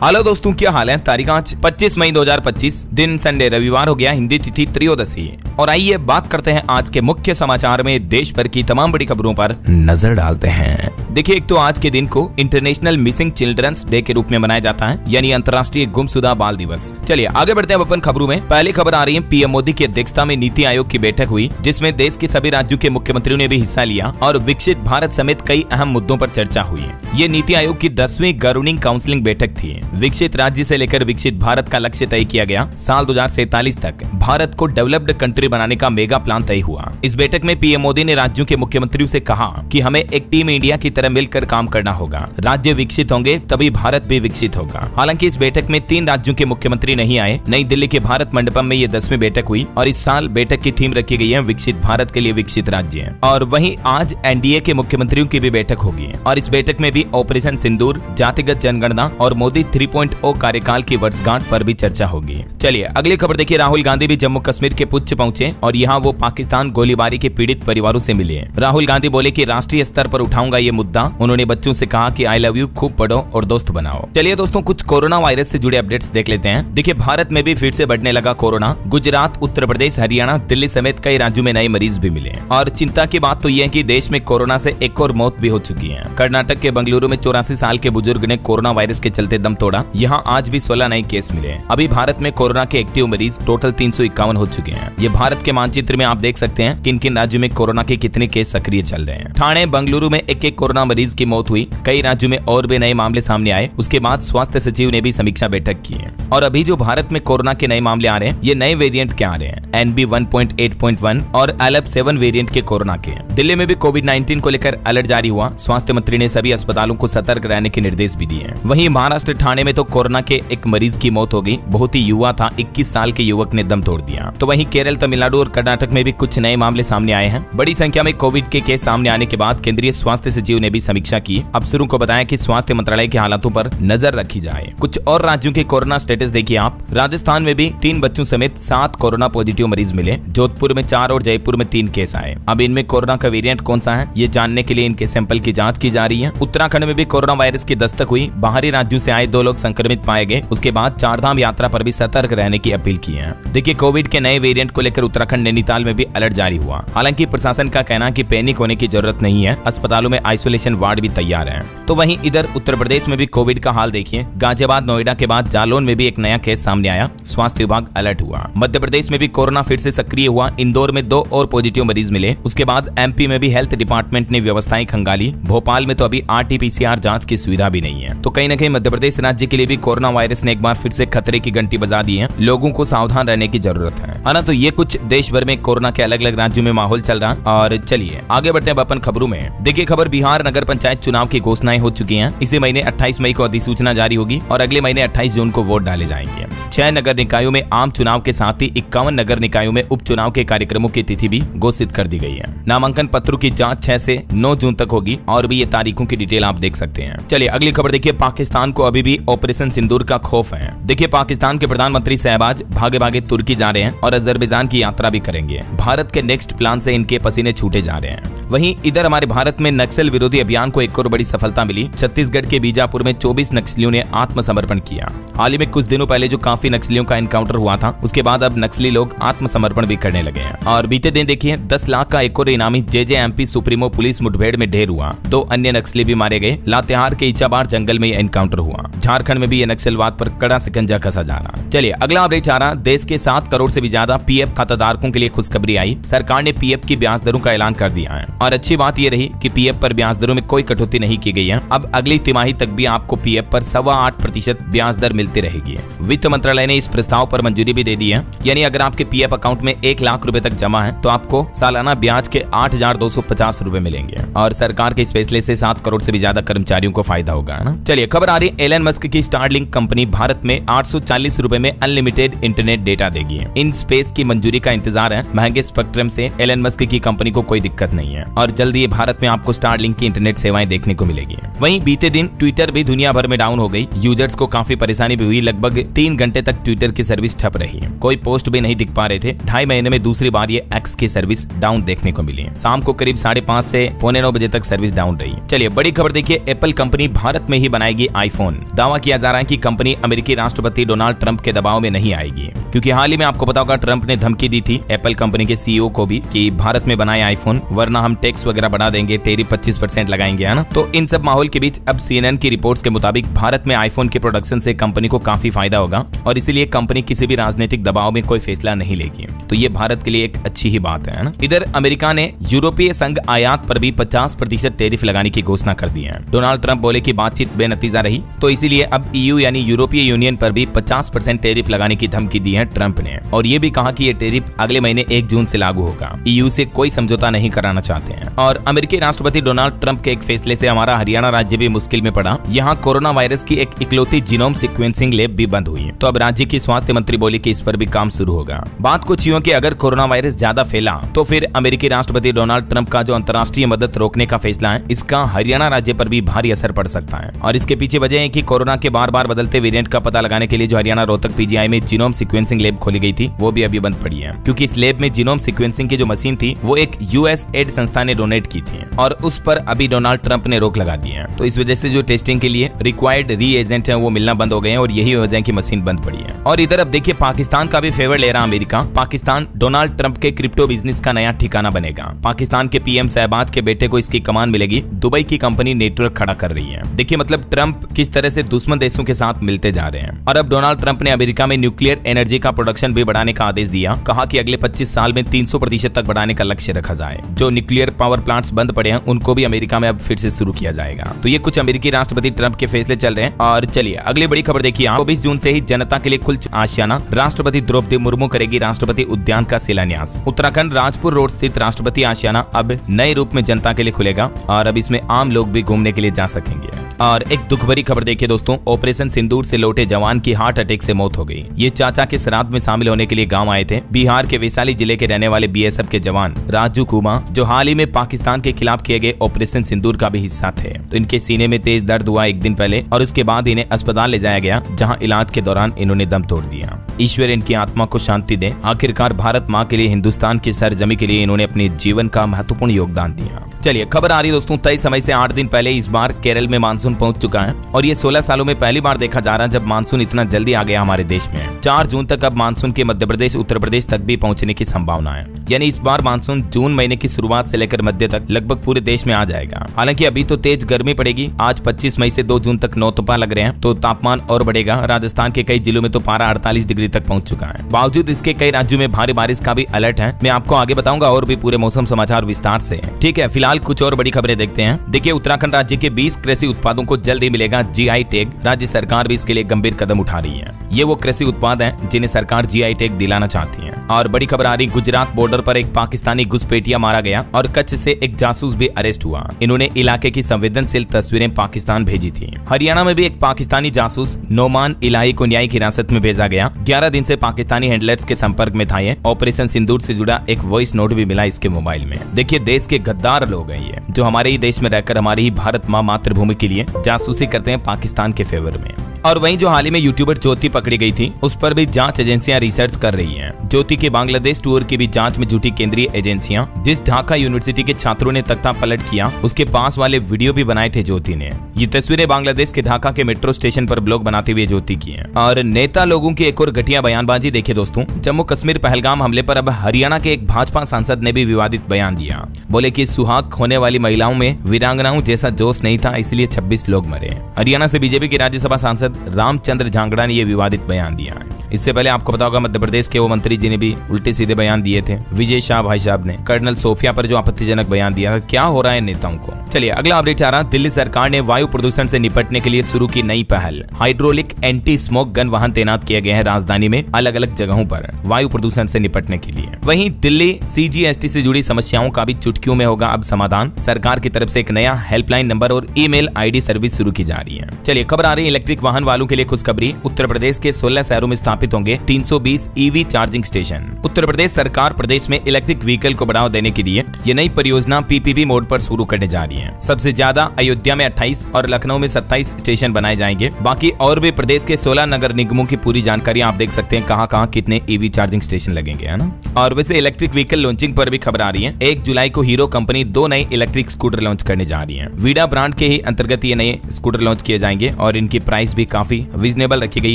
Hello दोस्तों, क्या हाल है। तारीख आज 25 मई 2025, दिन संडे रविवार हो गया, हिंदी तिथि त्रयोदशी। और आइए बात करते हैं आज के मुख्य समाचार में देश भर की तमाम बड़ी खबरों पर नजर डालते हैं। देखिए, एक तो आज के दिन को इंटरनेशनल मिसिंग चिल्ड्रंस डे के रूप में मनाया जाता है, यानी अंतर्राष्ट्रीय गुमशुदा बाल दिवस। चलिए आगे बढ़ते हैं अपन खबरों में। पहली खबर आ रही है, पीएम मोदी की अध्यक्षता में नीति आयोग की बैठक हुई, जिसमें देश के सभी राज्यों के मुख्यमंत्रियों ने भी हिस्सा लिया और विकसित भारत समेत कई अहम मुद्दों पर चर्चा हुई। ये नीति आयोग की 10वीं गवर्निंग काउंसिलिंग बैठक थी। विकसित राज्य से लेकर विकसित भारत का लक्ष्य तय किया गया। साल 2047 तक भारत को डेवलप्ड कंट्री बनाने का मेगा प्लान तय हुआ। इस बैठक में पीएम मोदी ने राज्यों के मुख्यमंत्रियों से कहा कि हमें एक टीम इंडिया की तरह मिलकर काम करना होगा। राज्य विकसित होंगे तभी भारत भी विकसित होगा। हालांकि इस बैठक में 3 राज्यों के मुख्यमंत्री नहीं आए। नई दिल्ली के भारत मंडपम में ये 10वीं बैठक हुई और इस साल बैठक की थीम रखी गई है विकसित भारत के लिए विकसित राज्य। और वहीं आज एनडीए के मुख्यमंत्रियों की भी बैठक होगी और इस बैठक में भी ऑपरेशन सिंदूर, जातिगत जनगणना और मोदी 3.0 कार्यकाल की वर्षगांठ पर भी चर्चा होगी। चलिए अगली खबर देखिए। राहुल गांधी भी जम्मू कश्मीर के पुंछ पहुंचे और यहाँ वो पाकिस्तान गोलीबारी के पीड़ित परिवारों से मिले। राहुल गांधी बोले कि राष्ट्रीय स्तर पर उठाऊंगा ये मुद्दा। उन्होंने बच्चों से कहा कि आई लव यू, खूब पढ़ो और दोस्त बनाओ। चलिए दोस्तों, कुछ कोरोना वायरस से जुड़े अपडेट्स देख लेते हैं। देखिए, भारत में भी फिर से बढ़ने लगा कोरोना। गुजरात, उत्तर प्रदेश, हरियाणा, दिल्ली समेत कई राज्यों में नए मरीज भी मिले और चिंता की बात तो यह है कि देश में कोरोना से एक और मौत भी हो चुकी है। कर्नाटक के बंगलुरु में 84 साल के बुजुर्ग ने कोरोना वायरस के चलते दम तोड़ा। यहाँ आज भी 16 नए केस मिले। अभी भारत में कोरोना के एक्टिव मरीज टोटल 351 हो चुके हैं। ये भारत के मानचित्र में आप देख सकते हैं किन किन राज्यों में कोरोना के कितने केस सक्रिय चल रहे हैं। ठाणे, बंगलुरु में एक कोरोना मरीज की मौत हुई। कई राज्यों में और भी नए मामले सामने आए। उसके बाद स्वास्थ्य सचिव ने भी समीक्षा बैठक की है। और अभी जो भारत में कोरोना के नए मामले आ रहे हैं, ये नए वेरिएंट क्या आ रहे हैं, NB 1.8.1 और LF 7 वेरिएंट के कोरोना के। दिल्ली में भी कोविड-19 को लेकर अलर्ट जारी हुआ। स्वास्थ्य मंत्री ने सभी अस्पतालों को सतर्क रहने के निर्देश भी दिए। वहीं महाराष्ट्र ठाणे में तो कोरोना के एक मरीज की मौत हो गई। बहुत ही युवा था, 21 साल के युवक ने दम तोड़ दिया। तो वहीं केरल, तमिलनाडु और कर्नाटक में भी कुछ नए मामले सामने आए हैं। बड़ी संख्या में कोविड के केस सामने आने के बाद केंद्रीय स्वास्थ्य सचिव ने भी समीक्षा की। अफसरों को बताया कि स्वास्थ्य मंत्रालय के हालातों पर नजर रखी जाए। कुछ और राज्यों के कोरोना स्टेटस देखिए आप। राजस्थान में भी 3 बच्चों समेत 7 कोरोना पॉजिटिव मरीज मिले। जोधपुर में 4 और जयपुर में 3 केस आए। अब इनमें कोरोना का वेरिएंट कौन सा है, ये जानने के लिए इनके सैंपल की जांच की जा रही है। उत्तराखंड में भी कोरोना वायरस की दस्तक हुई। बाहरी राज्यों से आए 2 लोग संक्रमित पाए गए। उसके बाद चारधाम यात्रा पर भी सतर्क रहने की अपील की है। देखिए, कोविड के नए वेरिएंट को लेकर उत्तराखंड नैनीताल में भी अलर्ट जारी हुआ। हालांकि प्रशासन का कहना है कि पैनिक होने की जरूरत नहीं है। अस्पतालों में आइसोलेशन वार्ड भी तैयार है। तो वहीं इधर उत्तर प्रदेश में भी कोविड का हाल देखिए। गाजियाबाद, नोएडा के बाद जालौन में भी एक नया केस सामने आया। स्वास्थ्य विभाग अलर्ट हुआ। मध्य प्रदेश में भी कोरोना फिर से सक्रिय हुआ। इंदौर में 2 और पॉजिटिव मरीज मिले। उसके बाद MP में भी हेल्थ डिपार्टमेंट ने व्यवस्थाएं खंगाली। भोपाल में तो अभी RT-PCR जांच की सुविधा भी नहीं है। तो कहीं न कहीं मध्य प्रदेश राज्य के लिए भी कोरोना वायरस ने एक बार फिर से खतरे की घंटी बजा दी है। लोगों को सावधान रहने की जरूरत है ना। तो ये कुछ देश भर में कोरोना के अलग अलग राज्यों में माहौल चल रहा। और चलिए आगे बढ़ते हैं अपन खबरों में। देखिए, खबर बिहार नगर पंचायत चुनाव की घोषणाएं हो चुकी हैं। इसी महीने 28 मई को अधिसूचना जारी होगी और अगले महीने 28 जून को वोट डाले जाएंगे। 6 नगर निकायों में आम चुनाव के साथ ही 51 नगर निकायों में उपचुनाव के कार्यक्रमों की तिथि भी घोषित कर दी गई है। नामांकन पत्रों की जांच 6 से 9 जून तक होगी और भी ये तारीखों की डिटेल आप देख सकते हैं। चलिए अगली खबर देखिए। पाकिस्तान को अभी भी ऑपरेशन सिंदूर का खौफ है। देखिए, पाकिस्तान के प्रधानमंत्री शहबाज भागे भागे तुर्की जा रहे हैं और अजरबैजान की यात्रा भी करेंगे। भारत के नेक्स्ट प्लान से इनके पसीने छूटे जा रहे हैं। वहीं इधर हमारे भारत में नक्सल विरोधी अभियान को एक और बड़ी सफलता मिली। छत्तीसगढ़ के बीजापुर में 24 नक्सलियों ने आत्मसमर्पण किया। हाल ही में कुछ दिनों पहले जो काफी नक्सलियों का एनकाउंटर हुआ था, उसके बाद अब नक्सली लोग आत्मसमर्पण भी करने लगे हैं। और बीते दिन देखिए 10 लाख का एक और इनामी JJMP सुप्रीमो पुलिस मुठभेड़ में ढेर हुआ। 2 अन्य नक्सली भी मारे गए। लातेहार के इचाबार जंगल में एनकाउंटर हुआ। झारखंड में भी ये नक्सलवाद पर कड़ा शिकंजा कसा जा रहा। चलिए अगला अपडेट आ रहा। देश के 7 करोड़ से भी ज्यादा PF खाताधारकों के लिए खुशखबरी आई। सरकार ने PF की ब्याज दरों का ऐलान कर दिया है और अच्छी बात यह रही कि PF पर ब्याज दरों में कोई कटौती नहीं की गई है। अब अगली तिमाही तक भी आपको PF पर 8.25% ब्याज दर मिलती रहेगी। वित्त मंत्रालय ने इस प्रस्ताव पर मंजूरी भी दे दी है। यानी अगर आपके PF अकाउंट में 1 लाख रुपए तक जमा है तो आपको सालाना ब्याज के 8,250 रुपए मिलेंगे और सरकार के इस फैसले से 7 करोड़ से भी ज्यादा कर्मचारियों को फायदा होगा ना। चलिए खबर आ रही है। एलन मस्क की स्टारलिंक कंपनी भारत में 840 रुपए में अनलिमिटेड इंटरनेट डेटा देगी। इन स्पेस की मंजूरी का इंतजार है। महंगे स्पेक्ट्रम से एलन मस्क की कंपनी को कोई दिक्कत नहीं है और जल्दी ये भारत में आपको स्टारलिंक की इंटरनेट सेवाएं देखने को मिलेगी। वहीं बीते दिन ट्विटर भी दुनिया भर में डाउन हो गई। यूजर्स को काफी परेशानी भी हुई। लगभग 3 घंटे तक ट्विटर की सर्विस ठप रही। कोई पोस्ट भी नहीं दिख पा रहे थे। 2.5 महीने में दूसरी बार ये एक्स की सर्विस डाउन देखने को मिली। शाम को करीब 5:30 से 8:45 बजे तक सर्विस डाउन रही। चलिए बड़ी खबर देखिए, एप्पल कंपनी भारत में ही बनाएगी आईफोन। दावा किया जा रहा है कि कंपनी अमेरिकी राष्ट्रपति डोनाल्ड ट्रंप के दबाव में नहीं आएगी, क्योंकि हाल ही में आपको पता होगा ट्रंप ने धमकी दी थी एप्पल कंपनी के सीईओ को भी कि भारत में बनाए आईफोन, वरना हम टैक्स वगैरह बढ़ा देंगे, टेरिफ 25% लगाएंगे, है ना। तो इन सब माहौल के बीच अब CNN की रिपोर्ट्स के मुताबिक भारत में आईफोन के प्रोडक्शन से कंपनी को काफी फायदा होगा और इसीलिए कंपनी किसी भी राजनीतिक दबाव में कोई फैसला नहीं लेगी। तो ये भारत के लिए एक अच्छी ही बात है ना। इधर अमेरिका ने यूरोपीय संघ आयात पर भी 50% टेरिफ लगाने की घोषणा कर दी है। डोनाल्ड ट्रंप बोले कि बातचीत बेनतीजा रही, तो इसीलिए अब EU यानी यूरोपीय यूनियन पर भी 50% टेरिफ लगाने की धमकी दी है ट्रंप ने, और ये भी कहा कि ये टेरिफ अगले महीने 1 जून से लागू होगा। EU से कोई समझौता नहीं कराना चाहते हैं। और अमेरिकी राष्ट्रपति डोनाल्ड ट्रंप के एक फैसले से हमारा हरियाणा राज्य भी मुश्किल में पड़ा। यहाँ कोरोना वायरस की एक इकलौती जीनोम सीक्वेंसिंग लैब भी बंद हुई, तो अब राज्य की स्वास्थ्य मंत्री बोली कि इस पर भी काम शुरू होगा। बात कुछ यूं कि अगर कोरोना वायरस ज्यादा फैला तो फिर अमेरिकी राष्ट्रपति डोनाल्ड ट्रंप का जो अंतर्राष्ट्रीय मदद रोकने का फैसला है, इसका हरियाणा राज्य पर भी भारी असर पड़ सकता है। और इसके पीछे वजह है कि कोरोना के बार बार बदलते वेरिएंट का पता लगाने के लिए जो हरियाणा रोहतक PGI में जीनोम सीक्वेंसिंग लैब खोली गई थी, वो भी अभी बंद पड़ी है, क्योंकि इस लैब में जीनोम सीक्वेंसिंग की जो मशीन थी वो एक USAID संस्था ने डोनेट की थी और उस पर अभी डोनाल्ड ट्रंप ने रोक लगा दी है। तो इस वजह से जो टेस्टिंग के लिए रिक्वायर्ड रीएजेंट है वो मिलना बंद हो गए हैं और यही वजह है कि मशीन बंद पड़ी है। और इधर अब देखिए पाकिस्तान का भी फेवर ले रहा अमेरिका। पाकिस्तान डोनाल्ड ट्रंप के क्रिप्टो बिजनेस का नया ठिकाना बनेगा। पाकिस्तान के PM शहबाज के बेटे को इसकी कमान मिलेगी। दुबई की कंपनी नेटवर्क खड़ा कर रही है। देखिए मतलब ट्रंप किस तरह से दुश्मन देशों के साथ मिलते जा रहे हैं। और अब डोनाल्ड ट्रंप ने अमेरिका में न्यूक्लियर एनर्जी का प्रोडक्शन भी बढ़ाने का आदेश दिया। कहा कि अगले 25 साल में 300% तक बढ़ाने का लक्ष्य रखा जाए। जो न्यूक्लियर पावर प्लांट्स बंद पड़े हैं उनको भी अमेरिका में अब फिर से शुरू किया जाएगा। तो ये कुछ अमेरिकी राष्ट्रपति ट्रंप के फैसले चल रहे हैं। और चलिए अगली बड़ी खबर देखिए, 24 जून से ही जनता के लिए खुल आशियाना। राष्ट्रपति द्रौपदी मुर्मू करेगी राष्ट्रपति उद्यान का शिलान्यास। उत्तराखंड राजपुर रोड स्थित राष्ट्रपति आशियाना अब नए रूप में जनता के लिए खुलेगा और अब इसमें आम लोग भी घूमने के लिए जा सकेंगे। और एक दुख भरी खबर देखिए दोस्तों, ऑपरेशन सिंदूर से लौटे जवान की हार्ट अटैक से मौत हो गई। ये चाचा के श्राद्ध में शामिल होने के लिए गांव आए थे। बिहार के वैशाली जिले के रहने वाले BSF के जवान राजू कुमा, जो हाल ही में पाकिस्तान के खिलाफ किए गए ऑपरेशन सिंदूर का भी हिस्सा थे। तो इनके सीने में तेज दर्द हुआ एक दिन पहले और उसके बाद इन्हें अस्पताल ले जाया गया, जहां इलाज के दौरान इन्होंने दम तोड़ दिया। ईश्वर इनकी आत्मा को शांति दे। आखिरकार भारत माँ के लिए, हिंदुस्तान की सरजमी के लिए इन्होंने अपने जीवन का महत्वपूर्ण योगदान दिया। चलिए खबर आ रही दोस्तों, तय समय से 8 दिन पहले इस बार केरल में मानसून पहुंच चुका है और ये 16 सालों में पहली बार देखा जा रहा है जब मानसून इतना जल्दी आ गया हमारे देश में। 4 जून तक अब मानसून के मध्य प्रदेश, उत्तर प्रदेश तक भी पहुंचने की संभावना है। यानी इस बार मानसून जून महीने की शुरुआत से लेकर मध्य तक लगभग पूरे देश में आ जाएगा। हालांकि अभी तो तेज गर्मी पड़ेगी। आज 25 मई से 2 जून तक नौतपा लग रहे हैं, तो तापमान और बढ़ेगा। राजस्थान के कई जिलों में तो पारा 48 डिग्री तक पहुंच चुका है। बावजूद इसके कई राज्यों में भारी बारिश का भी अलर्ट है। मैं आपको आगे बताऊंगा और भी पूरे मौसम समाचार विस्तार से। ठीक है, फिलहाल कुछ और बड़ी खबरें देखते हैं। देखिए उत्तराखंड राज्य के 20 कृषि उत्पादों को जल्द ही मिलेगा GI टैग। राज्य सरकार भी इसके लिए गंभीर कदम उठा रही है। ये वो कृषि उत्पाद हैं जिन्हें सरकार GI टैग दिलाना चाहती है। और बड़ी खबर आ रही, गुजरात बॉर्डर पर एक पाकिस्तानी घुसपैठिया मारा गया और कच्छ से एक जासूस भी अरेस्ट हुआ। इन्होंने इलाके की संवेदनशील तस्वीरें पाकिस्तान भेजी थी। हरियाणा में भी एक पाकिस्तानी जासूस नोमान इलाही को न्यायिक हिरासत में भेजा गया। 11 दिन से पाकिस्तानी हैंडलर्स के संपर्क में था। ये ऑपरेशन सिंदूर से जुड़ा एक वॉइस नोट भी मिला इसके मोबाइल में। देखिए देश के गद्दार लोग हैं ये, जो हमारे ही देश में रहकर हमारी ही भारत माँ मातृभूमि के लिए जासूसी करते हैं पाकिस्तान के फेवर में। और वहीं जो हाल ही में यूट्यूबर ज्योति पकड़ी गई थी, उस पर भी जांच एजेंसियां रिसर्च कर रही हैं। ज्योति के बांग्लादेश टूर की भी जांच में जुटी केंद्रीय एजेंसियां। जिस ढाका यूनिवर्सिटी के छात्रों ने तख्ता पलट किया, उसके पास वाले वीडियो भी बनाए थे ज्योति ने। ये तस्वीरें बांग्लादेश के ढाका के मेट्रो स्टेशन पर ब्लॉग बनाते हुए ज्योति की है। और नेता लोगों की एक और घटिया बयानबाजी देखिए दोस्तों, जम्मू कश्मीर पहलगाम हमले पर अब हरियाणा के एक भाजपा सांसद ने भी विवादित बयान दिया। बोले कि सुहाग होने वाली महिलाओं में वीरांगनाओं जैसा जोश नहीं था, इसलिए 26 लोग मरे। हरियाणा से बीजेपी के राज्यसभा सांसद रामचंद्र झांगड़ा ने यह विवादित बयान दिया है। इससे पहले आपको पता होगा मध्य प्रदेश के वो मंत्री जी ने भी उल्टे सीधे बयान दिए थे। विजय शाह भाई साहब ने कर्नल सोफिया पर जो आपत्तिजनक बयान दिया था। क्या हो रहा है नेताओं को। चलिए अगला अपडेट आ रहा, दिल्ली सरकार ने वायु प्रदूषण से निपटने के लिए शुरू की नई पहल। हाइड्रोलिक एंटी स्मोक गन वाहन तैनात किए गए हैं राजधानी में अलग अलग जगहों पर वायु प्रदूषण से निपटने के लिए। वहीं दिल्ली CGST से जुड़ी समस्याओं का भी चुटकियों में होगा अब समाधान। सरकार की तरफ से एक नया हेल्पलाइन नंबर और ईमेल ID सर्विस शुरू की जा रही है। चलिए खबर आ रही है इलेक्ट्रिक वाहन वालों के लिए खुशखबरी। उत्तर प्रदेश के 16 शहरों में स्थापित स्थापित होंगे 320 EV charging station. Uttar Pradesh सरकार प्रदेश में इलेक्ट्रिक व्हीकल को बढ़ावा देने के लिए ये नई परियोजना पीपीपी मोड पर शुरू करने जा रही है। सबसे ज्यादा अयोध्या में 28 और लखनऊ में 27 स्टेशन बनाए जाएंगे। बाकी और भी प्रदेश के 16 नगर निगमों की पूरी जानकारी आप देख सकते हैं, कहां कितने ईवी चार्जिंग स्टेशन लगेंगे, है ना। और वैसे इलेक्ट्रिक व्हीकल लॉन्चिंग पर भी खबर आ रही है। 1 जुलाई को हीरो कंपनी 2 नए इलेक्ट्रिक स्कूटर लॉन्च करने जा रही है। वीडा ब्रांड के ही अंतर्गत ये नए स्कूटर लॉन्च किए जाएंगे और इनकी प्राइस भी काफी रीजनेबल रखी गई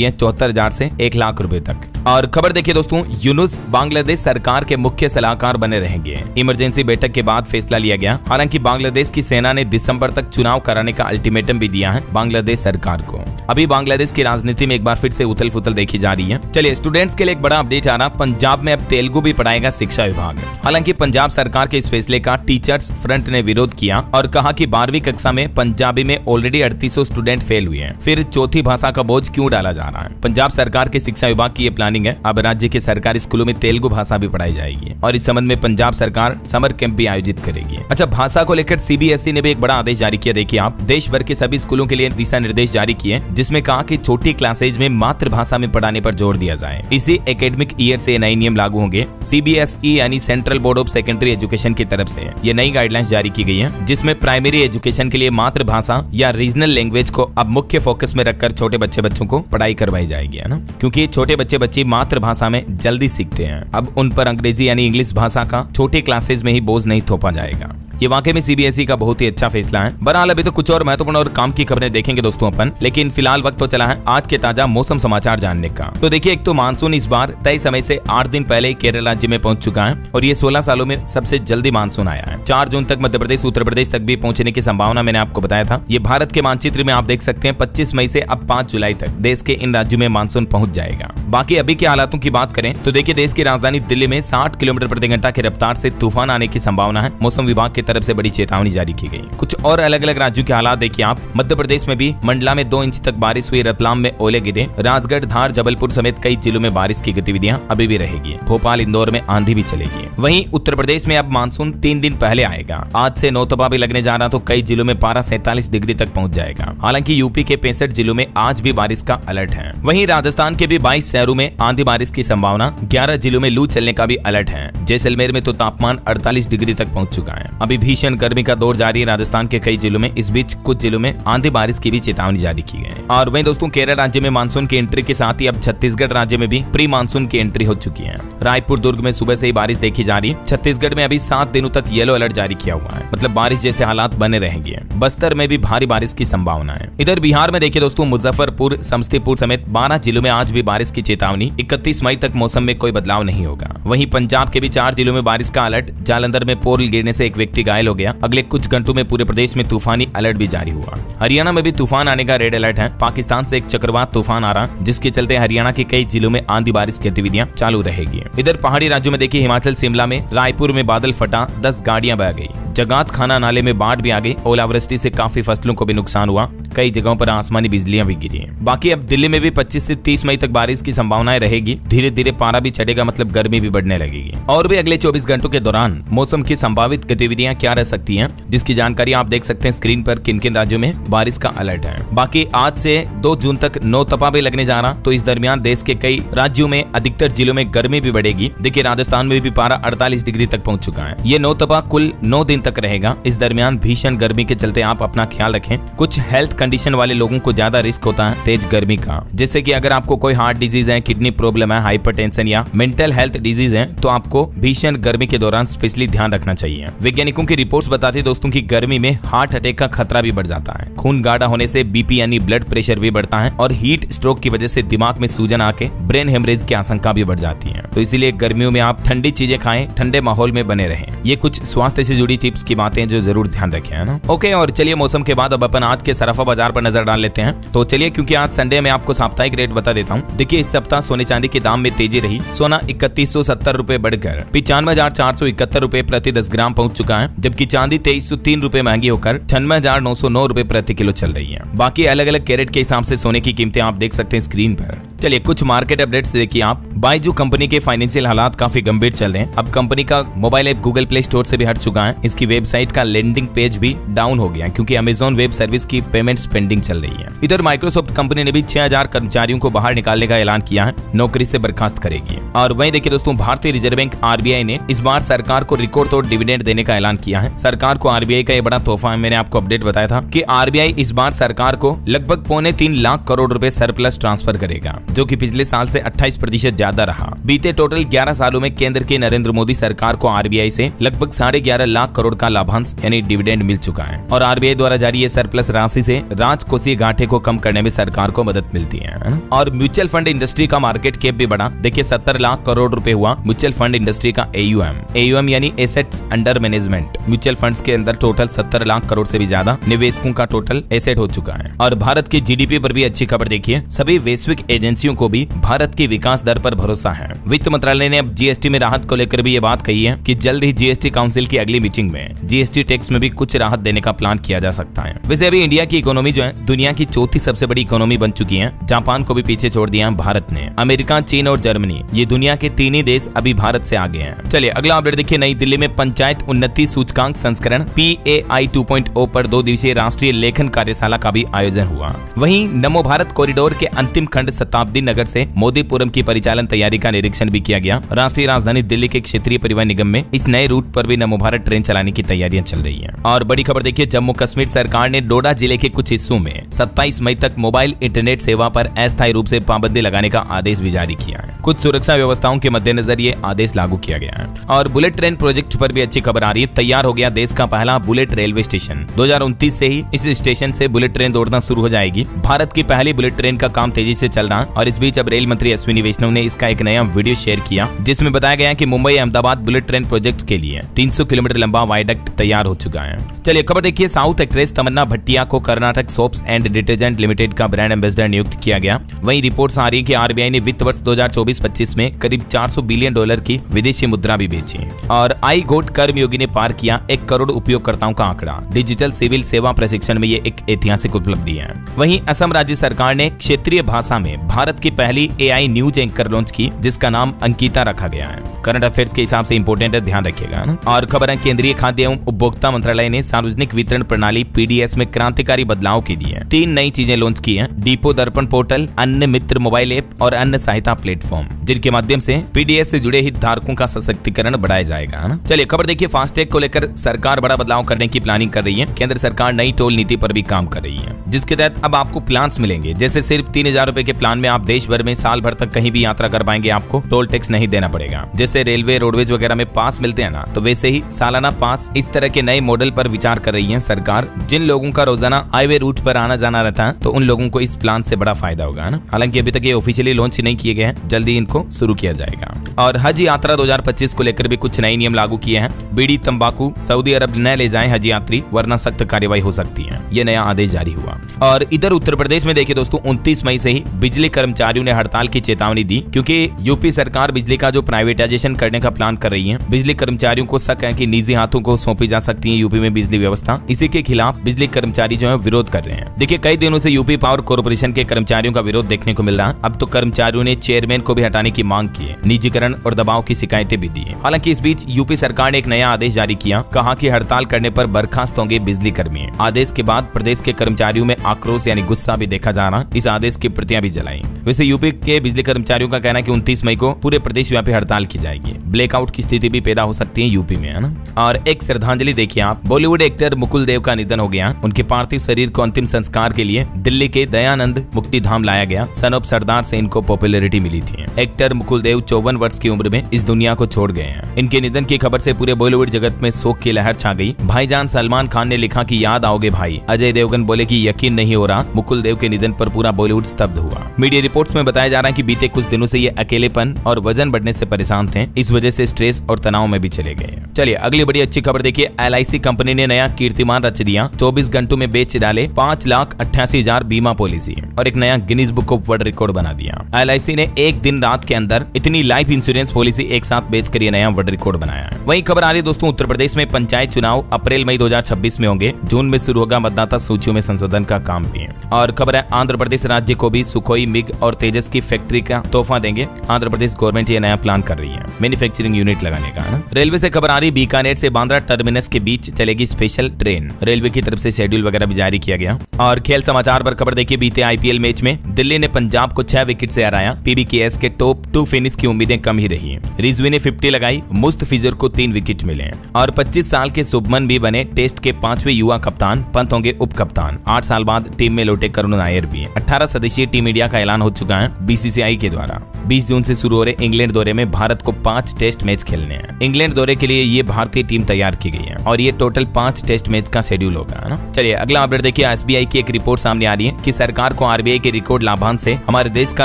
है, 74,000 से 1 लाख रुपए तक। और खबर देखिए दोस्तों, यूनुस बांग्लादेश सरकार के मुख्य सलाहकार बने रहेंगे। इमरजेंसी बैठक के बाद फैसला लिया गया। हालांकि बांग्लादेश की सेना ने दिसंबर तक चुनाव कराने का अल्टीमेटम भी दिया है बांग्लादेश सरकार को। अभी बांग्लादेश की राजनीति में एक बार फिर से उथल फुथल देखी जा रही है। चलिए, स्टूडेंट्स के लिए एक बड़ा अपडेट आ रहा, पंजाब में अब तेलुगु भी पढ़ाएगा शिक्षा विभाग। हालांकि पंजाब सरकार के इस फैसले का टीचर्स फ्रंट ने विरोध किया और कहा कि 12वीं कक्षा में पंजाबी में ऑलरेडी 3800 स्टूडेंट फेल हुए हैं, फिर चौथी भाषा का बोझ क्यों डाला जा रहा है। पंजाब सरकार के शिक्षा विभाग की ये प्लानिंग है। अब राज्य के सरकारी स्कूलों में तेलुगु भाषा भी पढ़ाई जाएगी और इस संबंध में पंजाब सरकार समर कैंप भी आयोजित करेगी। अच्छा, भाषा को लेकर सीबीएसई ने भी एक बड़ा आदेश जारी किया। देखिए आप, देश भर के सभी स्कूलों के लिए दिशा निर्देश जारी किए, जिसमें कहा कि छोटी क्लासेज में मातृभाषा में पढ़ाने पर जोर दिया जाए। इसी एकेडमिक ईयर से नए नियम लागू होंगे। सीबीएसई यानी central board of secondary education की तरफ से ये नई गाइडलाइंस जारी की गई है, जिसमें प्राइमरी एजुकेशन के लिए मातृभाषा या रीजनल लैंग्वेज को अब मुख्य फोकस में रखकर छोटे बच्चों को पढ़ाई करवाई जाएगी, है ना। क्योंकि छोटे बच्चे मातृभाषा में जल्दी सीखते हैं। अब उन पर अंग्रेजी यानी इंग्लिश भाषा का छोटे क्लासेज में ही बोझ नहीं थोपा जाएगा। ये वाकई में सीबीएसई का बहुत ही अच्छा फैसला है। बहरहाल अभी तो कुछ और महत्वपूर्ण और काम की खबरें देखेंगे दोस्तों अपन, लेकिन फिलहाल वक्त तो चला है आज के ताजा मौसम समाचार जानने का। तो देखिए, एक तो मानसून इस बार तय समय से 8 दिन पहले केरल राज्य में पहुंच चुका है और ये 16 सालों में सबसे जल्दी मानसून आया है। 4 जून तक मध्य प्रदेश उत्तर प्रदेश तक भी पहुंचने की संभावना मैंने आपको बताया था। ये भारत के मानचित्र में आप देख सकते हैं 25 मई से अब 5 जुलाई तक देश के इन राज्यों में मानसून पहुंच जाएगा। बाकी अभी के हालातों की बात करें तो देखिए, देश की राजधानी दिल्ली में 60 किलोमीटर प्रति घंटा की रफ्तार से तूफान आने की संभावना है। मौसम विभाग की तरफ से बड़ी चेतावनी जारी की गई। कुछ और अलग अलग राज्यों के हालात देखिए आप। मध्य प्रदेश में भी मंडला में 2 इंच तक बारिश हुई, रतलाम में ओले गिरे, राजगढ़, धार, जबलपुर समेत कई जिलों में बारिश की गतिविधियां अभी भी रहेगी। भोपाल, इंदौर में आंधी भी चलेगी। वहीं उत्तर प्रदेश में अब मानसून 3 दिन पहले आएगा। आज से नौतपा भी लगने जा रहा, तो कई जिलों में पारा 47 डिग्री तक पहुंच जाएगा। हालांकि यूपी के 65 जिलों में आज भी बारिश का अलर्ट है। वहीं राजस्थान के भी 22 शहरों में आंधी बारिश की संभावना, 11 जिलों में लू चलने का भी अलर्ट है। जैसलमेर में तो तापमान 48 डिग्री तक पहुंच चुका है। अभी भीषण गर्मी का दौर जारी है राजस्थान के कई जिलों में। इस बीच कुछ जिलों में आंधी बारिश की भी चेतावनी जारी की गई है। और वहीं दोस्तों, केरल राज्य में मानसून की एंट्री के साथ ही अब छत्तीसगढ़ राज्य में भी प्री मानसून की एंट्री हो चुकी है। रायपुर, दुर्ग में सुबह से ही बारिश देखी जा रही है। छत्तीसगढ़ में अभी 7 दिनों तक येलो अलर्ट जारी किया हुआ है, मतलब बारिश जैसे हालात बने रहेंगे। बस्तर में भी भारी बारिश की संभावना है। इधर बिहार में देखिए दोस्तों, मुजफ्फरपुर, समस्तीपुर समेत 12 जिलों में आज भी बारिश की चेतावनी। 31 मई तक मौसम में कोई बदलाव नहीं होगा। वहीं पंजाब के भी 4 जिलों में बारिश का अलर्ट। जालंधर में पोल गिरने से एक व्यक्ति घायल हो गया। अगले कुछ घंटों में पूरे प्रदेश में तूफानी अलर्ट भी जारी हुआ। हरियाणा में भी तूफान आने का रेड अलर्ट है। पाकिस्तान से एक चक्रवात तूफान आ रहा, जिसके चलते हरियाणा के कई जिलों में आंधी बारिश की गतिविधियां चालू रहेगी। इधर पहाड़ी राज्यों में देखिए, हिमाचल शिमला में रायपुर में बादल फटा, 10 गाड़ियां बह गई। जगात खाना नाले में बाढ़ भी आ गई। ओलावृष्टि से काफी फसलों को भी नुकसान हुआ। कई जगहों पर आसमानी बिजलियां भी गिरी। बाकी अब दिल्ली में भी 25 से 30 मई तक बारिश की संभावनाएं रहेगी। धीरे धीरे पारा भी चढ़ेगा, मतलब गर्मी भी बढ़ने लगेगी। और भी अगले 24 घंटों के दौरान मौसम की संभावित गतिविधियां क्या रह सकती हैं, जिसकी जानकारी आप देख सकते हैं स्क्रीन पर। किन किन राज्यों में बारिश का अलर्ट है। बाकी आज से 2 जून तक नौतपा भी लगने जा रहा, तो इस दरमियान देश के कई राज्यों में अधिकतर जिलों में गर्मी भी बढ़ेगी। देखिए, राजस्थान में भी पारा 48 डिग्री तक पहुंच चुका है। ये नौतपा कुल 9 दिन तक रहेगा। इस दरमियान भीषण गर्मी के चलते आप अपना ख्याल रखें। कुछ हेल्थ कंडीशन वाले लोगों को ज्यादा रिस्क होता है तेज गर्मी का, जैसे कि अगर आपको कोई हार्ट डिजीज है, किडनी प्रॉब्लम है, हाइपरटेंशन या मेंटल हेल्थ डिजीज है, तो आपको भीषण गर्मी के दौरान स्पेशली ध्यान रखना चाहिए। वैज्ञानिकों की रिपोर्ट्स बताती है दोस्तों की गर्मी में हार्ट अटैक का खतरा भी बढ़ जाता है। खून गाढ़ा होने से बीपी यानी ब्लड प्रेशर भी बढ़ता है और हीट स्ट्रोक की वजह से दिमाग में सूजन आके ब्रेन हेमरेज की आशंका भी बढ़ जाती है। तो इसीलिए गर्मियों में आप ठंडी चीजें खाएं, ठंडे माहौल में बने रहें। ये कुछ स्वास्थ्य से जुड़ी टिप्स की बातें जो जरूर ध्यान रखें, है ना। ओके, और चलिए मौसम के बाद अब अपन आज के सराफा बाजार पर नजर डाल लेते हैं। तो चलिए, क्योंकि आज संडे में आपको साप्ताहिक रेट बता देता हूँ। देखिए, इस सप्ताह सोने चांदी के दाम में तेजी रही। सोना 3170 रुपए बढ़कर 95,471 रुपए प्रति 10 ग्राम पहुंच चुका है, जबकि चांदी 2303 रुपए महंगी होकर 96,909 रुपए प्रति किलो चल रही है। बाकी अलग अलग कैरेट के हिसाब से सोने की कीमतें आप देख सकते हैं स्क्रीन पर। चलिए कुछ मार्केट अपडेट्स देखिए आप। बाइजू कंपनी के फाइनेंशियल हालात काफी गंभीर चल रहे हैं। अब कंपनी का mobile app Google play store से भी हट चुका है। इसकी वेबसाइट का लैंडिंग पेज भी डाउन हो गया क्योंकि अमेजॉन वेब सर्विस की पेमेंट्स पेंडिंग चल रही है। इधर माइक्रोसॉफ्ट कंपनी ने भी 6000 कर्मचारियों को बाहर निकालने का ऐलान किया है, नौकरी से बर्खास्त करेगी। और वहीं देखिए दोस्तों, भारतीय रिजर्व बैंक आरबीआई ने इस बार सरकार को रिकॉर्ड तोड़ डिविडेंड देने का ऐलान किया है। सरकार को आरबीआई का ये बड़ा तोहफा है। मैंने आपको अपडेट बताया था कि आरबीआई इस बार सरकार को लगभग 3.25 लाख करोड़ रुपए सरप्लस ट्रांसफर करेगा, जो कि पिछले साल से 28% ज्यादा रहा। बीते टोटल 11 सालों में केंद्र की नरेंद्र मोदी सरकार को आरबीआई से लगभग 11.5 लाख करोड़ का लाभांश यानी डिविडेंड मिल चुका है। और आरबीआई द्वारा जारी ये सरप्लस राशि से राजकोषीय घाटे को कम करने में सरकार को मदद मिलती है। और म्यूचुअल फंड इंडस्ट्री का मार्केट कैप भी बढ़ा। देखिए 70 लाख करोड़ रुपए हुआ म्यूचुअल फंड इंडस्ट्री का AUM यानी assets under management. Mutual funds के अंदर टोटल 70 लाख करोड़ से भी ज्यादा निवेशकों का टोटल एसेट हो चुका है। और भारत की जीडीपी पर भी अच्छी खबर देखिए। सभी वैश्विक एजेंसियों को भी भारत की विकास दर पर भरोसा है। वित्त मंत्रालय ने अब जीएसटी में राहत को लेकर भी ये बात कही है कि जल्द ही जीएसटी काउंसिल की अगली मीटिंग में जीएसटी टैक्स में भी कुछ राहत देने का प्लान किया जा सकता है। वैसे अभी इंडिया की इकोनॉमी जो है दुनिया की चौथी सबसे बड़ी इकोनॉमी बन चुकी है। जापान को भी पीछे छोड़ दिया भारत ने। अमेरिका, चीन और जर्मनी ये दुनिया के 3 ही देश अभी भारत से आगे हैं। चलिए अगला अपडेट देखिए। नई दिल्ली में पंचायत उन्नति सूचकांक संस्करण PAI 2.0 पर 2 दिवसीय राष्ट्रीय लेखन कार्यशाला का भी आयोजन हुआ। वहीं नमो भारत कॉरिडोर के अंतिम खंड शताब्दी नगर से मोदीपुरम की परिचालन तैयारी का निरीक्षण भी किया गया। राष्ट्रीय राजधानी दिल्ली के क्षेत्रीय परिवहन निगम में इस नए रूट पर भी नमो भारत ट्रेन चलाने की तैयारियां चल रही हैं। और बड़ी खबर देखिए, जम्मू कश्मीर सरकार ने डोडा जिले के कुछ हिस्सों में 27 मई तक मोबाइल इंटरनेट सेवा पर अस्थायी रूप से पाबंदी लगाने का आदेश भी जारी किया है। कुछ सुरक्षा व्यवस्थाओं के मद्देनजर ये आदेश लागू किया गया है। और बुलेट ट्रेन प्रोजेक्ट पर भी अच्छी खबर आ रही है। तैयार हो गया देश का पहला बुलेट रेलवे स्टेशन। 2029 से ही इस स्टेशन से बुलेट ट्रेन दौड़ना शुरू हो जाएगी। भारत की पहली बुलेट ट्रेन का काम तेजी से चल रहा है। और इस बीच अब रेल मंत्री अश्विनी वैष्णव ने इसका एक नया वीडियो शेयर किया, जिसमें बताया गया कि Mumbai Ahmedabad bullet train project के लिए 300 किलोमीटर लंबा वायडक्ट तैयार हो चुका है। चलिए खबर देखिए, साउथ एक्ट्रेस तमन्ना भट्टिया को Karnataka soaps and detergent limited का ब्रांड एम्बेसडर नियुक्त किया गया। वहीं रिपोर्ट्स आ रही है कि आरबीआई ने वित्त वर्ष 2024-25 में करीब 400 बिलियन डॉलर की विदेशी मुद्रा भी बेची। और आई गोट कर्मयोगी ने पार किया 1 करोड़ उपयोगकर्ताओं का आंकड़ा। डिजिटल सिविल सेवा प्रशिक्षण में ये एक ऐतिहासिक उपलब्धि है। वहीं असम राज्य सरकार ने क्षेत्रीय भाषा में भारत की पहली AI न्यूज एंकर लॉन्च की, जिसका नाम अंकिता रखा गया है। करंट अफेयर्स के हिसाब से इंपोर्टेंट है, ध्यान रखिएगा ना। और खबर है, केंद्रीय खाद्य एवं उपभोक्ता मंत्रालय ने सार्वजनिक वितरण प्रणाली PDS में क्रांतिकारी बदलाव के लिए 3 नई चीजें लॉन्च की हैं। डिपो दर्पण पोर्टल, अन्न मित्र मोबाइल ऐप और अन्न सहायता प्लेटफॉर्म, जिनके माध्यम से PDS से जुड़े हितधारकों का सशक्तिकरण बढ़ाया जाएगा ना। चलिए खबर देखिए, फास्टैग को लेकर सरकार बड़ा बदलाव करने की प्लानिंग कर रही है। केंद्र सरकार नई टोल नीति पर भी काम कर रही है, जिसके तहत अब आपको प्लान्स मिलेंगे। जैसे सिर्फ 3000 रुपए के प्लान में आप देश भर में साल भर तक कहीं भी यात्रा कर पाएंगे। आपको टोल टैक्स नहीं देना पड़ेगा। जैसे रेलवे, रोडवेज वगैरह में पास मिलते हैं ना, तो वैसे ही सालाना पास। इस तरह के नए मॉडल पर विचार कर रही है सरकार। जिन लोगों का रोजाना हाईवे रूट पर आना जाना रहता है, तो उन लोगों को इस प्लान से बड़ा फायदा होगा ना। हालांकि अभी तक ये ऑफिशियली लॉन्च नहीं किए गए हैं, जल्दी इनको शुरू किया जाएगा। और हज यात्रा 2025 को लेकर भी कुछ नए नियम लागू किए हैं। बीड़ी, तंबाकू सऊदी अरब न ले जाएं हज यात्री, वरना सख्त कार्रवाई हो सकती है। ये नया आदेश जारी हुआ। और इधर उत्तर प्रदेश में देखिए दोस्तों, 29 मई से ही बिजली कर्मचारियों ने हड़ताल की चेतावनी दी, क्योंकि यूपी सरकार बिजली का जो प्राइवेटाइजेशन करने का प्लान कर रही है। बिजली कर्मचारियों को शक है कि निजी हाथों को सौंपी जा सकती है यूपी में बिजली व्यवस्था। इसी के खिलाफ बिजली कर्मचारी जो है विरोध कर रहे हैं। देखिए कई दिनों से यूपी पावर कॉर्पोरेशन के कर्मचारियों का विरोध देखने को मिल रहा है। अब तो कर्मचारियों ने चेयरमैन को भी हटाने की मांग की है। निजीकरण और दबाव की शिकायतें भी दी है। हालांकि इस बीच यूपी सरकार ने एक नया आदेश जारी किया, कहा कि हड़ताल करने पर बर्खास्त होंगे बिजली कर्मी। आदेश के बाद प्रदेश के कर्मचारियों में आक्रोश यानी गुस्सा भी देखा जा रहा। इस आदेश की प्रतियां भी जलाई। वैसे यूपी के बिजली कर्मचारियों का कहना है कि 29 मई को पूरे प्रदेश व्यापी हड़ताल की जाएगी। ब्लैकआउट की स्थिति भी पैदा हो सकती है यूपी में, है ना। और एक श्रद्धांजलि देखिए आप, बॉलीवुड एक्टर मुकुल देव का निधन हो गया। उनके पार्थिव शरीर को अंतिम संस्कार के लिए दिल्ली के दयानंद मुक्तिधाम लाया गया। सन ऑफ सरदार से इनको पॉपुलैरिटी मिली थी। एक्टर मुकुल देव 54 वर्ष की उम्र में इस दुनिया को छोड़ गए हैं। इनके निधन की खबर से पूरे बॉलीवुड जगत में शोक की लहर छा गई। भाईजान सलमान खान ने लिखा कि याद आओगे भाई। अजय देवगन बोले कि यकीन नहीं हो रहा। मुकुल देव के निधन पर पूरा बॉलीवुड स्तब्ध हुआ। मीडिया रिपोर्ट्स में बताया जा रहा है कि बीते कुछ दिनों से ये अकेलेपन और वजन बढ़ने से परेशान थे। हैं, इस वजह से स्ट्रेस और तनाव में भी चले गए। चलिए अगली बड़ी अच्छी खबर देखिए, LIC कंपनी ने नया कीर्तिमान रच दिया। 24 घंटों में बेच डाले 5,88,000 बीमा पॉलिसी और एक नया Guinness book of world record बना दिया। LIC ने एक दिन रात के अंदर इतनी लाइफ इंश्योरेंस पॉलिसी एक साथ बेचकर ये नया वर्ल्ड रिकॉर्ड बनाया है। वहीं खबर आ रही है दोस्तों, उत्तर प्रदेश में पंचायत चुनाव अप्रैल मई 2026 में होंगे। जून में शुरू होगा मतदाता सूचियों में संशोधन का काम भी। और खबर है, आंध्र प्रदेश राज्य को भी सुखोई, मिग और तेजस की फैक्ट्री का तोहफा देंगे। आंध्र प्रदेश गवर्नमेंट ये नया प्लान कर रही है मैन्युफैक्चरिंग यूनिट लगाने का ना। रेलवे से खबर आ रही, बीकानेर से बांद्रा टर्मिनस के बीच चलेगी स्पेशल ट्रेन। रेलवे की तरफ से शेड्यूल वगैरह भी जारी किया गया। और खेल समाचार पर खबर देखिए, बीते IPL मैच में दिल्ली ने पंजाब को 6 विकेट से हराया। PBKS के टॉप 2 फिनिश की उम्मीदें कम ही रही। रिजवी ने 50 लगाई, मुस्तफिजर को 3 विकेट मिले। और 25 साल के शुभमन भी बने टेस्ट के 5वें युवा कप्तान। पंत होंगे उप कप्तान। 8 साल बाद टीम में लौटे करुण नायर भी। 18 सदस्यीय टीम इंडिया का ऐलान हो चुका है BCCI के द्वारा। 20 जून से शुरू हो रहे इंग्लैंड दौरे में भारत को 5 टेस्ट मैच खेलने हैं। इंग्लैंड दौरे के लिए ये भारतीय टीम तैयार की गई है और ये टोटल 5 टेस्ट मैच का शेड्यूल होगा ना। चलिए अगला अपडेट देखिए, SBI की एक रिपोर्ट सामने आ रही है कि सरकार को RBI के रिकॉर्ड लाभांश से हमारे देश का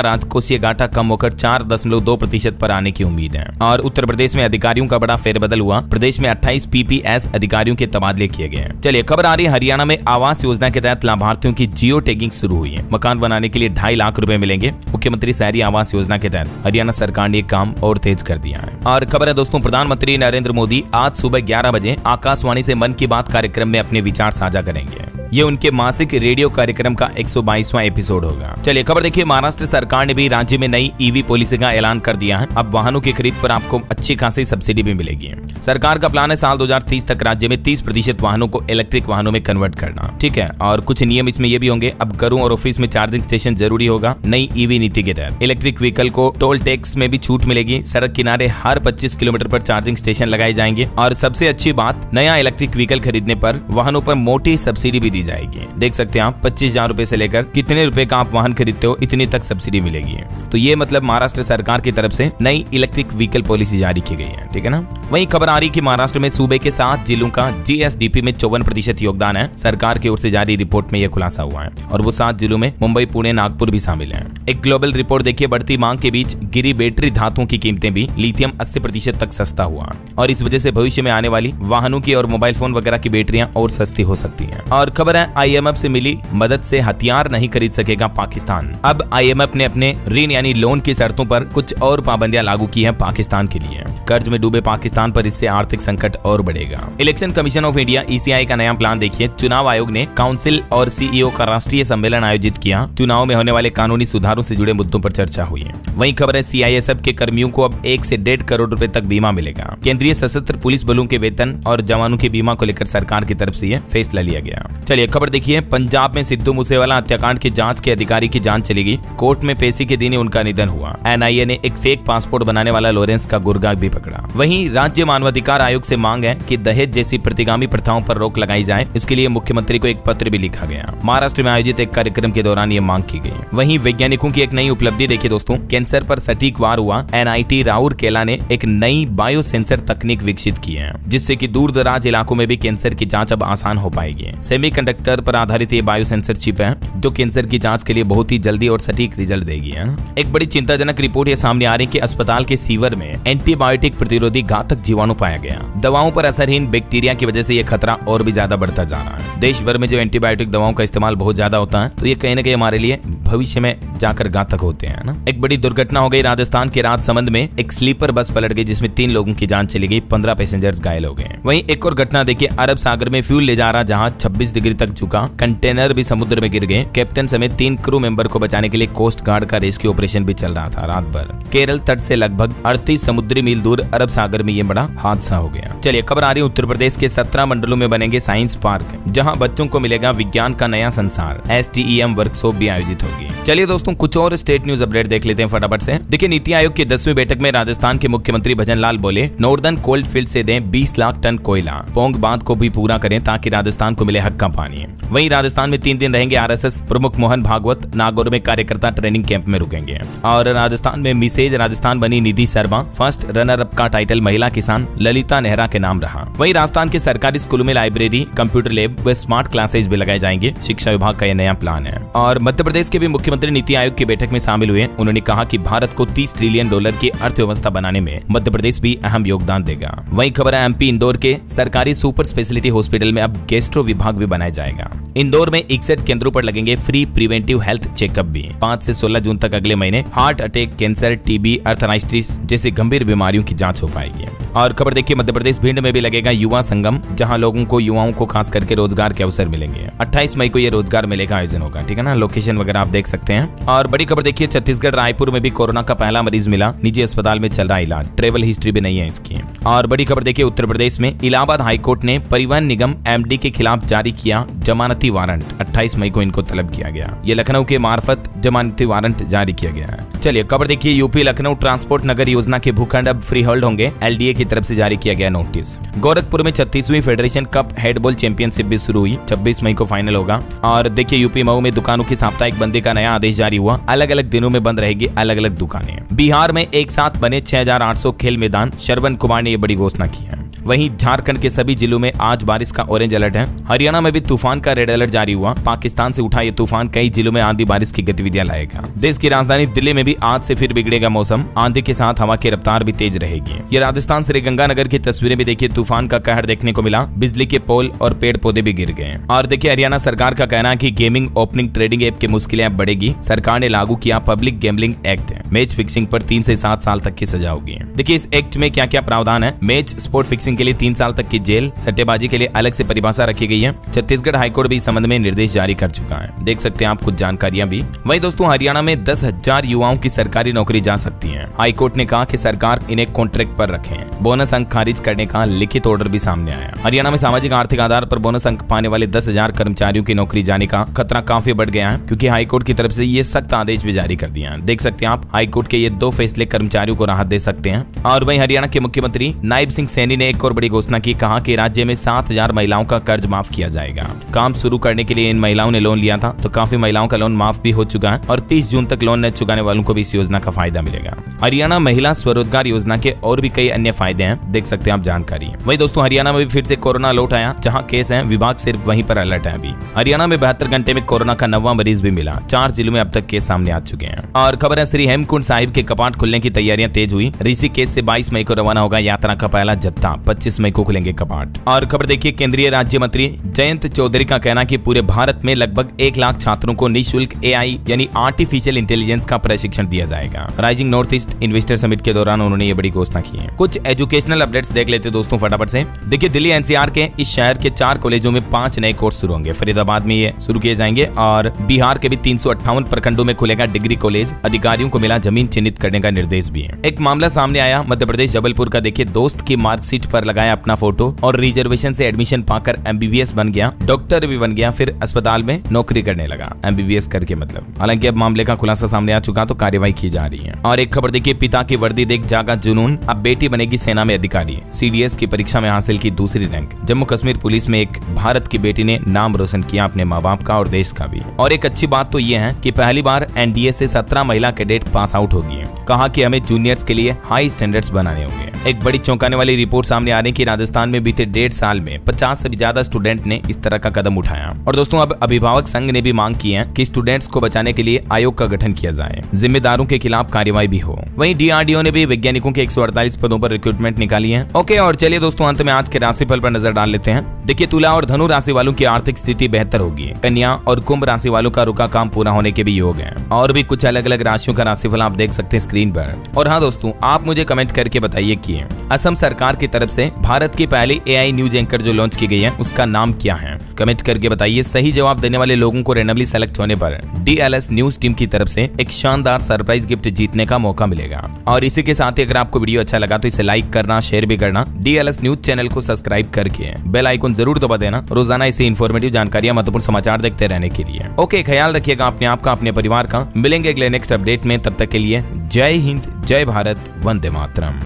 राजकोषीय घाटा कम होकर 4.2% पर आने की उम्मीद है। और उत्तर प्रदेश में अधिकारियों का बड़ा फेरबदल हुआ। प्रदेश में 28 PPS अधिकारियों के तबादले किए गए। चलिए खबर आ रही है, हरियाणा में आवास योजना के तहत लाभार्थियों की जियो टैगिंग शुरू हुई है। मकान बनाने के लिए 2.5 लाख रुपए मिलेंगे। मुख्यमंत्री शहरी आवास योजना के तहत हरियाणा सरकार ने काम और तेज कर दिया है। और खबर है दोस्तों, प्रधानमंत्री नरेंद्र मोदी आज सुबह 11 बजे आकाशवाणी से मन की बात कार्यक्रम में अपने विचार साझा करेंगे। ये उनके मासिक रेडियो कार्यक्रम का 122वां एपिसोड होगा। चलिए खबर देखिए, महाराष्ट्र सरकार ने भी राज्य में नई EV पॉलिसी का ऐलान कर दिया है। अब वाहनों की खरीद पर आपको अच्छी खासी सब्सिडी भी मिलेगी। सरकार का प्लान है साल 2030 तक राज्य में 30% वाहनों को इलेक्ट्रिक वाहनों में कन्वर्ट करना। ठीक है, और कुछ नियम इसमें ये भी होंगे। अब घरों और ऑफिस में चार्जिंग स्टेशन जरूरी होगा। नई EV नीति के तहत इलेक्ट्रिक व्हीकल को टोल टैक्स में भी छूट मिलेगी। सड़क किनारे हर 25 किलोमीटर पर चार्जिंग स्टेशन लगाए जाएंगे। और सबसे अच्छी बात, नया इलेक्ट्रिक व्हीकल खरीदने पर वाहनों पर मोटी सब्सिडी भी दी जाएगी। देख सकते हैं आप, 25,000 रुपए से लेकर कितने रुपए का आप वाहन खरीदते हो इतनी तक सब्सिडी मिलेगी। तो ये मतलब महाराष्ट्र सरकार की तरफ से नई इलेक्ट्रिक व्हीकल पॉलिसी जारी की गई है। ठीक है ना। वहीं खबर आ रही कि महाराष्ट्र में सूबे के 7 जिलों का GSDP में 54% योगदान है। सरकार की ओर से जारी रिपोर्ट में यह खुलासा हुआ है। और वो 7 जिलों में मुंबई, पुणे, नागपुर भी शामिल है। एक ग्लोबल रिपोर्ट देखिए, बढ़ती मांग के बीच गिरी बैटरी धातुओं की कीमतें भी। लिथियम 80% तक सस्ता हुआ और इस वजह से भविष्य में आने वाली वाहनों की और मोबाइल फोन वगैरह की बैटरियां और सस्ती हो सकती हैं। और खबर है, IMF से मिली मदद से हथियार नहीं खरीद सकेगा पाकिस्तान। अब IMF ने अपने ऋण यानी लोन की शर्तों पर कुछ और पाबंदियां लागू की हैं पाकिस्तान के लिए। कर्ज में डूबे पाकिस्तान पर इससे आर्थिक संकट और बढ़ेगा। Election commission of India ECI का नया प्लान देखिए। चुनाव आयोग ने काउंसिल और CEO का राष्ट्रीय सम्मेलन आयोजित किया। चुनाव में होने वाले कानूनी सुधारों से जुड़े मुद्दों पर चर्चा हुई है। वहीं खबर है, CISF के कर्मियों को अब 1 से 1.5 करोड़ रुपए तक बीमा मिलेगा। केंद्रीय सशस्त्र पुलिस बलों के वेतन और जवानों के बीमा को लेकर सरकार की तरफ से यह फैसला लिया गया। चलिए खबर देखिए, पंजाब में सिद्धू मूसेवाला हत्याकांड की जांच के अधिकारी की जान चलेगी। कोर्ट में पेशी के दिन ही उनका निधन हुआ। NIA ने एक फेक पासपोर्ट बनाने वाला लॉरेंस का गुर्गा भी पकड़ा। वहीं राज्य मानवाधिकार आयोग से मांग है कि दहेज जैसी प्रतिगामी प्रथाओं पर रोक लगाई जाए। इसके लिए मुख्यमंत्री को एक पत्र भी लिखा गया। महाराष्ट्र में आयोजित एक कार्यक्रम के दौरान ये मांग की गई। वहीं वैज्ञानिकों की एक नई उपलब्धि देखिए दोस्तों, कैंसर पर सटीक वार हुआ। NIT राउरकेला ने एक नई बायो सेंसर तकनीक विकसित की है, जिससे कि दूर दराज इलाकों में भी कैंसर की जांच अब आसान हो पाएगी। सेमीकंडक्टर पर आधारित ये बायो सेंसर चिप है जो कैंसर की जांच के लिए बहुत ही जल्दी और सटीक रिजल्ट देगी। है ना। एक बड़ी चिंताजनक रिपोर्ट ये सामने आ रही है कि अस्पताल के सीवर में एंटीबायोटिक प्रतिरोधी घातक जीवाणु पाया गया। दवाओं पर असरहीन बैक्टीरिया की वजह से ये खतरा और भी ज्यादा बढ़ता जा रहा है। देश भर में जो एंटीबायोटिक दवाओं का इस्तेमाल बहुत ज्यादा होता है, तो ये कहीं ना कहीं हमारे लिए भविष्य में जाकर घातक होते हैं ना। एक बड़ी दुर्घटना हो गई राजस्थान के राजसमंद में। एक स्लीपर बस पलट गई जिसमें 3 लोगों की जान चली गई, 15 पैसेंजर्स घायल हो गए। वहीं एक और घटना देखिए, अरब सागर में फ्यूल ले जा रहा जहाज 26 डिग्री तक झुका, कंटेनर भी समुद्र में गिर गए। कैप्टन समेत 3 क्रू मेंबर को बचाने के लिए कोस्ट गार्ड का रेस्क्यू ऑपरेशन भी चल रहा था रात भर। केरल तट से लगभग 38 समुद्री मील दूर अरब सागर में ये बड़ा हादसा हो गया। चलिए खबर आ रही है, उत्तर प्रदेश के 17 मंडलों में बनेंगे साइंस पार्क, जहां बच्चों को मिलेगा विज्ञान का नया संसार। STEM वर्कशॉप भी आयोजित होगी। चलिए दोस्तों, कुछ और स्टेट न्यूज अपडेट देख लेते हैं फटाफट से। देखिए, नीति आयोग की 10वीं बैठक में राजस्थान के मुख्यमंत्री भजन लाल बोले, नॉर्दर्न कोल्ड फील्ड से दें 20 लाख टन कोयला। पोंग बांध को भी पूरा करें ताकि राजस्थान को मिले हक का पानी। वहीं राजस्थान में 3 दिन रहेंगे RSS प्रमुख मोहन भागवत। नागौर में कार्यकर्ता ट्रेनिंग कैंप में रुकेंगे। और राजस्थान में मिसेज राजस्थान बनी Nidhi Sharma, first runner runner up का टाइटल महिला किसान ललिता नेहरा के नाम रहा। वहीं राजस्थान के सरकारी स्कूलों में लाइब्रेरी, कंप्यूटर लैब व स्मार्ट क्लासेज भी लगाए जाएंगे। शिक्षा विभाग का यह नया प्लान है। और मध्य प्रदेश के भी मुख्यमंत्री नीति आयोग की बैठक में शामिल हुए। उन्होंने कहा कि भारत को 30 ट्रिलियन डॉलर की अर्थव्यवस्था बनाने में मध्य प्रदेश भी अहम योगदान देगा। वहीं खबर है एमपी इंदौर के सरकारी सुपर स्पेशलिटी हॉस्पिटल में अब गैस्ट्रो विभाग भी बनाया जाएगा। इंदौर में 61 केंद्रों पर लगेंगे फ्री प्रिवेंटिव हेल्थ चेकअप भी। 5 से 16 जून तक अगले महीने heart attack, cancer, TB, arthritis जैसी गंभीर बीमारियों की जांच हो पाएगी। और खबर देखिए मध्य प्रदेश भिंड में भी लगेगा युवा संगम, जहां लोगों को, युवाओं को खास करके रोजगार के अवसर मिलेंगे। 28 मई को ये रोजगार मेले का आयोजन होगा। ठीक है ना, लोकेशन वगैरह आप देख सकते हैं। और बड़ी खबर देखिए छत्तीसगढ़ रायपुर में भी कोरोना का पहला मरीज मिला। निजी अस्पताल में चल रहा इलाज, ट्रेवल हिस्ट्री भी नहीं है इसकी। और बड़ी खबर देखिए उत्तर प्रदेश में इलाहाबाद हाईकोर्ट ने परिवहन निगम एमडी के खिलाफ जारी किया जमानती वारंट। 28 मई को इनको तलब किया गया। ये लखनऊ के मार्फत जमानती वारंट जारी किया गया है। चलिए खबर देखिए यूपी लखनऊ ट्रांसपोर्ट नगर योजना के भूखंड अब फ्री होल्ड होंगे। एलडीए की तरफ से जारी किया गया नोटिस। गोरखपुर में 36वीं फेडरेशन कप हेडबॉल चैंपियनशिप भी शुरू हुई। 26 मई को फाइनल होगा। और देखिए यूपी मऊ में दुकानों की साप्ताहिक बंदी का नया आदेश जारी हुआ। अलग अलग दिनों में बंद रहेगी अलग अलग दुकानें। बिहार में एक साथ बने 6800 खेल मैदान। श्रवण कुमार ने यह बड़ी घोषणा की है। वहीं झारखंड के सभी जिलों में आज बारिश का ऑरेंज अलर्ट है। हरियाणा में भी तूफान का रेड अलर्ट जारी हुआ। पाकिस्तान से उठा ये तूफान कई जिलों में आंधी बारिश की गतिविधियां लाएगा। देश की राजधानी दिल्ली में भी आज से फिर बिगड़ेगा मौसम। आंधी के साथ हवा की रफ्तार भी तेज रहेगी। ये राजस्थान श्रीगंगानगर की तस्वीरें भी देखिए, तूफान का कहर देखने को मिला। बिजली के पोल और पेड़ पौधे भी गिर गए। और देखिए हरियाणा सरकार का कहना है कि गेमिंग, ओपनिंग, ट्रेडिंग ऐप की मुश्किलें अब बढ़ेगी। सरकार ने लागू किया public gambling act. Match fixing पर 3 से 7 साल तक की सजा होगी। देखिए इस एक्ट में क्या क्या प्रावधान है। मैच स्पोर्ट फिक्सिंग के लिए 3 साल तक की जेल, सट्टेबाजी के लिए अलग से परिभाषा रखी गई है। छत्तीसगढ़ हाईकोर्ट भी इस संबंध में निर्देश जारी कर चुका है। देख सकते हैं आप कुछ जानकारियां भी। वहीं दोस्तों हरियाणा में 10,000 युवाओं की सरकारी नौकरी जा सकती है। हाईकोर्ट ने कहा कि सरकार इन्हें कॉन्ट्रैक्ट पर रखे। बोनस अंक खारिज करने का लिखित ऑर्डर भी सामने आया। हरियाणा में सामाजिक आर्थिक आधार पर बोनस अंक पाने वाले 10,000 कर्मचारियों की नौकरी जाने का खतरा काफी बढ़ गया है, क्योंकि हाईकोर्ट की तरफ से ये सख्त आदेश भी जारी कर दिया है। देख सकते हैं आप हाईकोर्ट के ये 2 फैसले कर्मचारियों को राहत दे सकते हैं। और वहीं हरियाणा के मुख्यमंत्री नायब सिंह सैनी ने एक और बड़ी घोषणा की। कहा कि राज्य में 7,000 महिलाओं का कर्ज माफ किया जाएगा। काम शुरू करने के लिए इन महिलाओं ने लोन लिया था, तो काफी महिलाओं का लोन माफ भी हो चुका है। और 30 जून तक लोन न चुकाने वालों को भी इस योजना का फायदा मिलेगा। हरियाणा महिला स्वरोजगार योजना के और भी कई अन्य फायदे हैं, देख सकते हैं आप जानकारी। वही दोस्तों हरियाणा में भी फिर से कोरोना लौट आया। जहां केस है विभाग सिर्फ वहीं पर अलर्ट है। अभी हरियाणा में 72 घंटे में कोरोना का 9वां मरीज भी मिला। 4 जिलों में अब तक केस सामने आ चुके हैं। और खबर है श्री हेमकुंड साहिब के कपाट खुलने की तैयारियां तेज हुई। ऋषिकेश से 22 मई को रवाना होगा यात्रा का पहला जत्था। 25 मई को खुलेंगे कपाट। और खबर देखिए केंद्रीय राज्य मंत्री जयंत चौधरी का कहना कि पूरे भारत में लगभग 1 लाख छात्रों को निःशुल्क एआई यानी आर्टिफिशियल इंटेलिजेंस का प्रशिक्षण दिया जाएगा। Rising north east investor summit के दौरान उन्होंने ये बड़ी घोषणा की है। कुछ एजुकेशनल अपडेट्स देख लेते दोस्तों फटाफट से। देखिए दिल्ली एनसीआर के इस शहर के 4 कॉलेजों में 5 नए कोर्स शुरू होंगे। फरीदाबाद में ये शुरू किए जाएंगे। और बिहार के भी 358 प्रखंडों में खुलेगा डिग्री कॉलेज। अधिकारियों को मिला जमीन चिन्हित करने का निर्देश भी है। एक मामला सामने आया मध्य प्रदेश जबलपुर का। देखिए दोस्त की मार्कशीट पर लगाया अपना फोटो और रिजर्वेशन से एडमिशन पाकर एमबीबीएस बन गया, डॉक्टर भी बन गया, फिर अस्पताल में नौकरी करने लगा एमबीबीएस करके मतलब। हालांकि अब मामले का खुलासा सामने आ चुका तो कार्यवाही की जा रही है। और एक खबर देखिए पिता की वर्दी देख जागा जुनून, अब बेटी बनेगी सेना में अधिकारी। सीडीएस की परीक्षा में हासिल की दूसरी रैंक। जम्मू कश्मीर पुलिस में एक भारत की बेटी ने नाम रोशन किया अपने माँ बाप का और देश का भी। और एक अच्छी बात तो ये है कि पहली बार एनडीए से 17 महिला कैडेट पास आउट होगी। कहा कि हमें जूनियर्स के लिए हाई स्टैंडर्ड्स बनाने होंगे। एक बड़ी चौंकाने वाली रिपोर्ट सामने आ रही है कि राजस्थान में बीते 1.5 साल में 50 से भी ज्यादा स्टूडेंट ने इस तरह का कदम उठाया। और दोस्तों अब अभिभावक संघ ने भी मांग की है कि स्टूडेंट्स को बचाने के लिए आयोग का गठन किया जाए, जिम्मेदारों के खिलाफ कार्रवाई भी हो। वहीं डीआरडीओ ने भी वैज्ञानिकों के 148 पदों पर रिक्रूटमेंट निकाली है। ओके, और चलिए दोस्तों अंत में आज के राशिफल पर नजर डाल लेते हैं। देखिए तुला और धनु राशि वालों की आर्थिक स्थिति बेहतर होगी। कन्या और कुंभ राशि वालों का रुका काम पूरा होने के भी योग है। और भी कुछ अलग अलग राशियों का राशिफल आप देख सकते हैं स्क्रीन पर। और हाँ दोस्तों, आप मुझे कमेंट करके बताइए कि असम सरकार की तरफ से भारत की पहली एआई न्यूज एंकर जो लॉन्च की गई है उसका नाम क्या है, कमेंट करके बताइए। सही जवाब देने वाले लोगों को रैंडमली सेलेक्ट होने पर डीएलएस न्यूज टीम की तरफ से एक शानदार सरप्राइज गिफ्ट जीतने का मौका मिलेगा। और इसी के साथ ही अगर आपको वीडियो अच्छा लगा तो इसे लाइक करना, शेयर भी करना, डीएलएस न्यूज चैनल को सब्सक्राइब करके बेल आइकन जरूर दबा देना रोजाना ऐसी इन्फॉर्मेटिव जानकारियां, महत्वपूर्ण समाचार देखते रहने के लिए। ओके, ख्याल रखिएगा अपने आप का, अपने परिवार का। मिलेंगे अगले नेक्स्ट अपडेट में, तब तक के लिए जय हिंद, जय भारत, वंदे मातरम।